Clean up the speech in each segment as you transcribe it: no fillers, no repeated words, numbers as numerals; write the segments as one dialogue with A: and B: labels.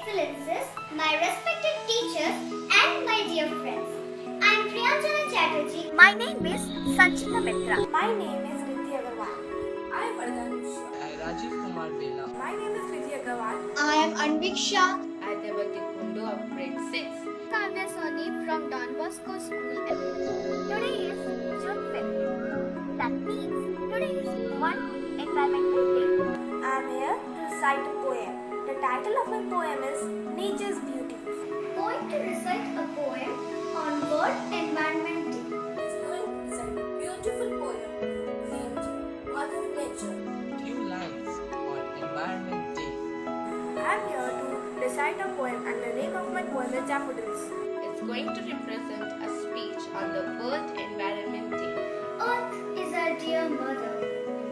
A: Excellences, my respected teachers and my dear friends. I am Priyanjana Chatterjee.
B: My name is Sanchita Mitra.
C: My name is Riddhi Agarwal.
D: I am Vardhan
E: Rajiv Kumar Bela.
D: My name is Riddhi Agarwal.
A: I am Anviksha.
D: I am Devati Kundu of grade 6.
B: Kavya Soni from Bosco School. Today is June 5th. That means today is World Environmental Day.
C: I am here to recite a poem. The title of my poem is Nature's Beauty.
A: Going to recite a poem on World Environment Day.
D: It's going to recite a beautiful poem named Mother Nature.
E: Few lines on Environment Day.
C: I am here to recite a poem and the name of my poem is Daffodils.
D: It's going to represent a speech on the World Environment Day.
A: Earth is our dear mother.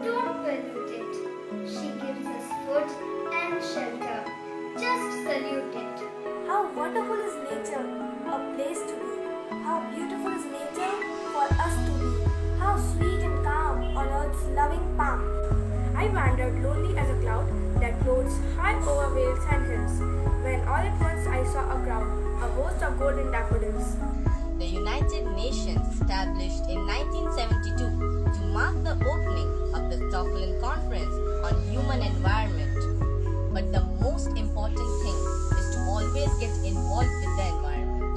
A: Don't pollute it. She gives us food and shelter. Just salute it.
C: How wonderful is nature, a place to be. How beautiful is nature for us to be. How sweet and calm on earth's loving palm. I wandered lonely as a cloud that floats high over vales and hills, when all at once I saw a crowd, a host of golden daffodils.
F: The United Nations established in 1972 to mark the opening of the Stockholm Conference on Human Environment. But the most important thing is to always get involved with the environment.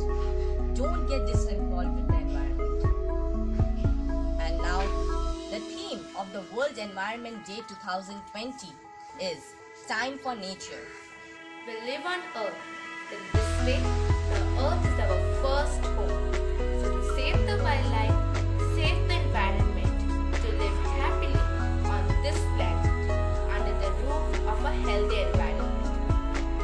F: Don't get disinvolved with the environment. And now, the theme of the World Environment Day 2020 is Time for Nature.
D: We live on Earth. In this way, the Earth is our first home. So to save the wildlife, save the environment, to live happily on this planet under the roof of a healthy environment.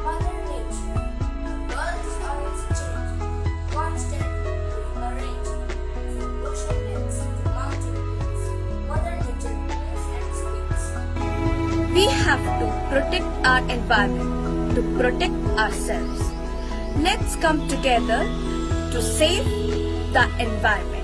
D: Mother Nature. The world is always changing, constantly rearranging. From ocean winds to mountain peaks, Mother Nature moves and speaks.
B: We have to protect our environment, to protect ourselves. Let's come together to save the environment.